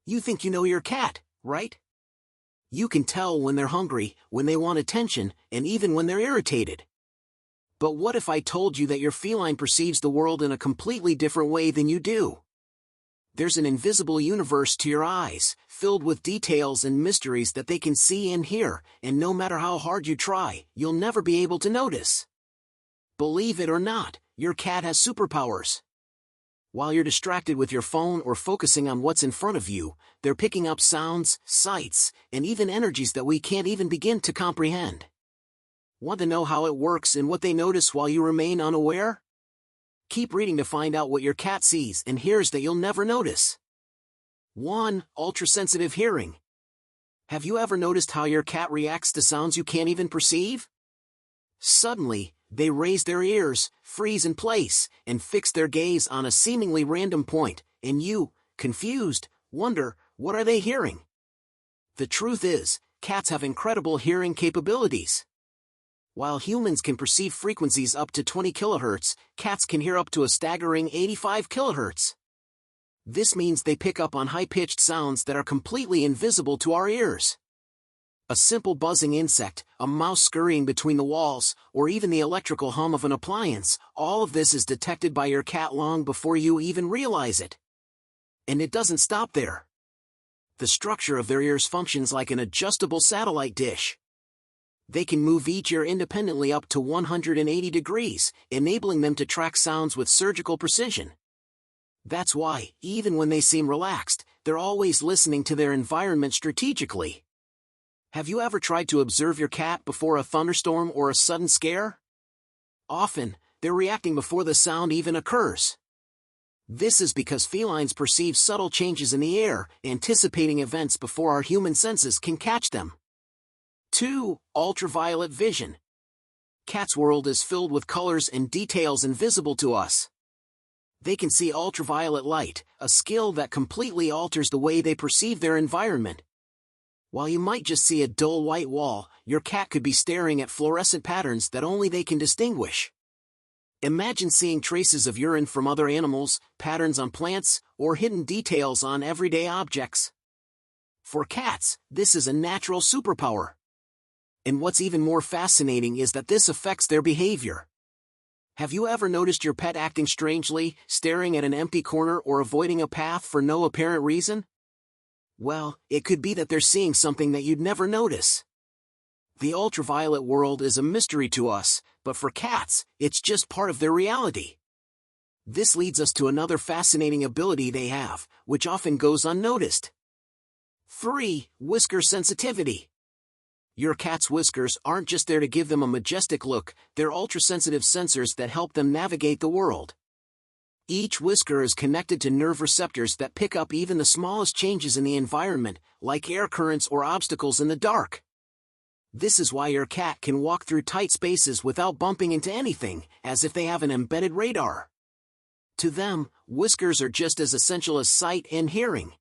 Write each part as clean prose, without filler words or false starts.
You think you know your cat, right? You can tell when they're hungry, when they want attention, and even when they're irritated. But what if I told you that your feline perceives the world in a completely different way than you do? There's an invisible universe to your eyes, filled with details and mysteries that they can see and hear, and no matter how hard you try, you'll never be able to notice. Believe it or not, your cat has superpowers. While you're distracted with your phone or focusing on what's in front of you, they're picking up sounds, sights, and even energies that we can't even begin to comprehend. Want to know how it works and what they notice while you remain unaware? Keep reading to find out what your cat sees and hears that you'll never notice. 1. Ultrasensitive hearing. Have you ever noticed how your cat reacts to sounds you can't even perceive? Suddenly, they raise their ears, freeze in place, and fix their gaze on a seemingly random point, and you, confused, wonder, what are they hearing? The truth is, cats have incredible hearing capabilities. While humans can perceive frequencies up to 20 kHz, cats can hear up to a staggering 85 kHz. This means they pick up on high-pitched sounds that are completely invisible to our ears. A simple buzzing insect, a mouse scurrying between the walls, or even the electrical hum of an appliance, all of this is detected by your cat long before you even realize it. And it doesn't stop there. The structure of their ears functions like an adjustable satellite dish. They can move each ear independently up to 180 degrees, enabling them to track sounds with surgical precision. That's why, even when they seem relaxed, they're always listening to their environment strategically. Have you ever tried to observe your cat before a thunderstorm or a sudden scare? Often, they're reacting before the sound even occurs. This is because felines perceive subtle changes in the air, anticipating events before our human senses can catch them. 2. Ultraviolet vision. Cats' world is filled with colors and details invisible to us. They can see ultraviolet light, a skill that completely alters the way they perceive their environment. While you might just see a dull white wall, your cat could be staring at fluorescent patterns that only they can distinguish. Imagine seeing traces of urine from other animals, patterns on plants, or hidden details on everyday objects. For cats, this is a natural superpower. And what's even more fascinating is that this affects their behavior. Have you ever noticed your pet acting strangely, staring at an empty corner or avoiding a path for no apparent reason? Well, it could be that they're seeing something that you'd never notice. The ultraviolet world is a mystery to us, but for cats, it's just part of their reality. This leads us to another fascinating ability they have, which often goes unnoticed. 3. Whisker sensitivity. Your cat's whiskers aren't just there to give them a majestic look, they're ultrasensitive sensors that help them navigate the world. Each whisker is connected to nerve receptors that pick up even the smallest changes in the environment, like air currents or obstacles in the dark. This is why your cat can walk through tight spaces without bumping into anything, as if they have an embedded radar. To them, whiskers are just as essential as sight and hearing.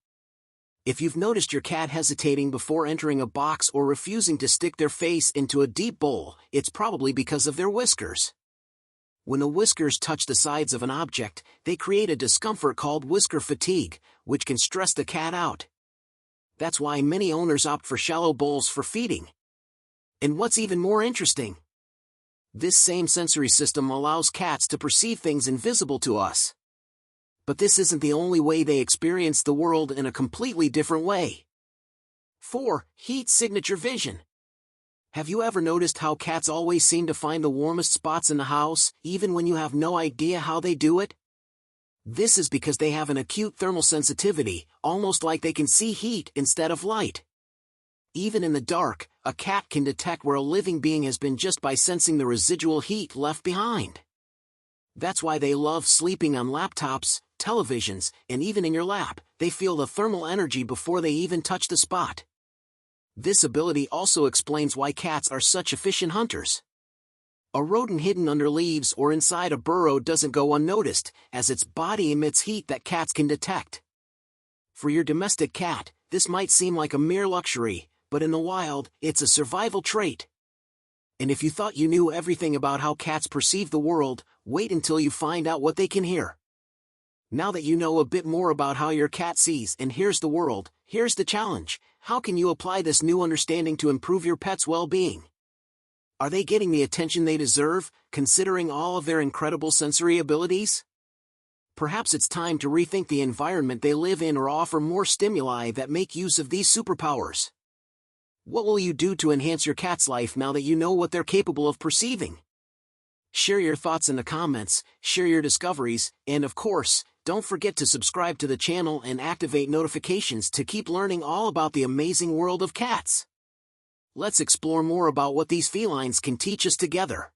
If you've noticed your cat hesitating before entering a box or refusing to stick their face into a deep bowl, it's probably because of their whiskers. When the whiskers touch the sides of an object, they create a discomfort called whisker fatigue, which can stress the cat out. That's why many owners opt for shallow bowls for feeding. And what's even more interesting? This same sensory system allows cats to perceive things invisible to us. But this isn't the only way they experience the world in a completely different way. 4. Heat signature vision. Have you ever noticed how cats always seem to find the warmest spots in the house, even when you have no idea how they do it? This is because they have an acute thermal sensitivity, almost like they can see heat instead of light. Even in the dark, a cat can detect where a living being has been just by sensing the residual heat left behind. That's why they love sleeping on laptops, televisions, and even in your lap. They feel the thermal energy before they even touch the spot. This ability also explains why cats are such efficient hunters. A rodent hidden under leaves or inside a burrow doesn't go unnoticed, as its body emits heat that cats can detect. For your domestic cat, this might seem like a mere luxury, but in the wild, it's a survival trait. And if you thought you knew everything about how cats perceive the world, wait until you find out what they can hear. Now that you know a bit more about how your cat sees and hears the world, here's the challenge. How can you apply this new understanding to improve your pet's well-being? Are they getting the attention they deserve, considering all of their incredible sensory abilities? Perhaps it's time to rethink the environment they live in or offer more stimuli that make use of these superpowers. What will you do to enhance your cat's life now that you know what they're capable of perceiving? Share your thoughts in the comments, share your discoveries, and of course, don't forget to subscribe to the channel and activate notifications to keep learning all about the amazing world of cats. Let's explore more about what these felines can teach us together.